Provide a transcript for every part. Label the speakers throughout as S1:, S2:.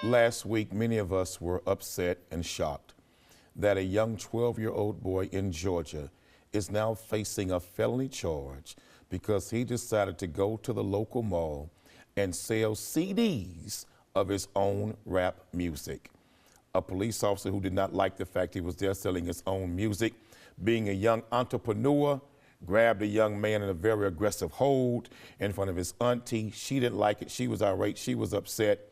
S1: Last week, many of us were upset and shocked that a young 12-year-old boy in Georgia is now facing a felony charge because he decided to go to the local mall and sell CDs of his own rap music. A police officer who did not like the fact he was there selling his own music, being a young entrepreneur, grabbed a young man in a very aggressive hold in front of his auntie. She didn't like it. She was irate. She was upset.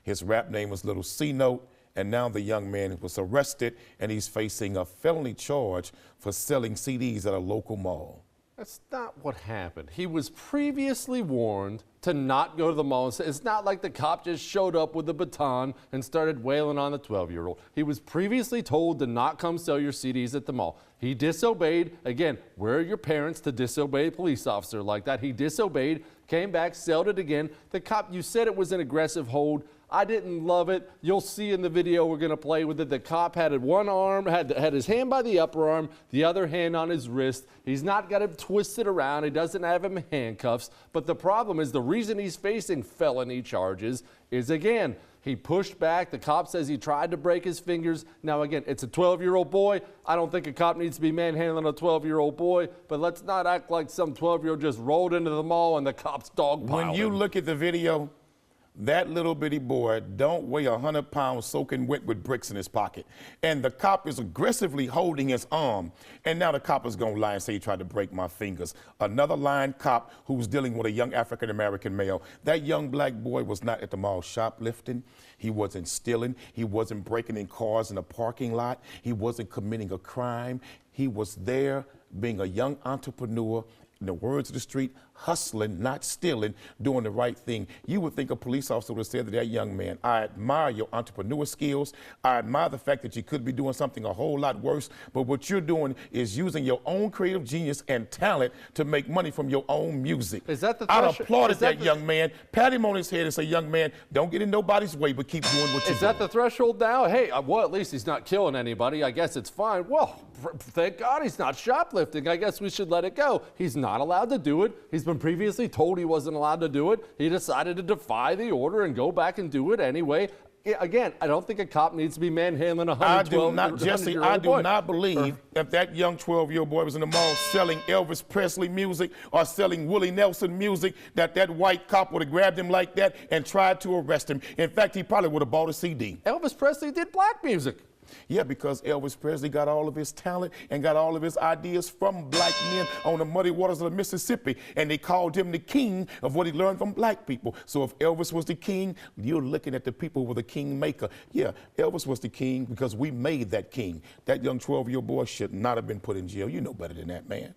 S1: His rap name was Little C-Note, and now the young man was arrested, and he's facing a felony charge for selling CDs at a local mall.
S2: That's not what happened. He was previously warned to not go to the mall. It's not like the cop just showed up with a baton and started wailing on the 12-year-old. He was previously told to not come sell your CDs at the mall. He disobeyed. Again, where are your parents to disobey a police officer like that? He disobeyed, came back, sold it again. The cop, you said it was an aggressive hold. I didn't love it. You'll see in the video we're going to play with it. The cop had one arm, had his hand by the upper arm, the other hand on his wrist. He's not got him twisted around. He doesn't have him in handcuffs. But the problem is the reason he's facing felony charges is, again, he pushed back. The cop says he tried to break his fingers. Now, again, it's a 12-year-old boy. I don't think a cop needs to be manhandling a 12-year-old boy, but let's not act like some 12-year-old just rolled into the mall and the cops dogpiled
S1: When you
S2: him.
S1: look at the video, that little bitty boy don't weigh 100 pounds soaking wet with bricks in his pocket. And the cop is aggressively holding his arm. And now the cop is going to lie and say he tried to break my fingers. Another lying cop who's dealing with a young African-American male. That young black boy was not at the mall shoplifting. He wasn't stealing. He wasn't breaking in cars in a parking lot. He wasn't committing a crime. He was there being a young entrepreneur, in the words of the street, hustling, not stealing, doing the right thing. You would think a police officer would have said to that young man, I admire your entrepreneur skills. I admire the fact that you could be doing something a whole lot worse, but what you're doing is using your own creative genius and talent to make money from your own music.
S2: Is that the
S1: I'd applauded that young man, pat him on his head and say, young man, don't get in nobody's way, but keep doing what you're doing.
S2: Is that the threshold now? Hey, well, at least he's not killing anybody. I guess it's fine. Well, thank God he's not shoplifting. I guess we should let it go. He's not allowed to do it. He's been previously told he wasn't allowed to do it. He decided to defy the order and go back and do it anyway. Again, I don't think a cop needs to be manhandling a 112-year-old
S1: Jesse, I do not believe if that young 12-year-old boy was in the mall selling Elvis Presley music or selling Willie Nelson music, that white cop would have grabbed him like that and tried to arrest him. In fact, he probably would have bought a CD.
S2: Elvis Presley did black music.
S1: Yeah, because Elvis Presley got all of his talent and got all of his ideas from black men on the muddy waters of the Mississippi, and they called him the king of what he learned from black people. So if Elvis was the king, you're looking at the people who were the king maker. Yeah, Elvis was the king because we made that king. That young 12-year-old boy should not have been put in jail. You know better than that, man.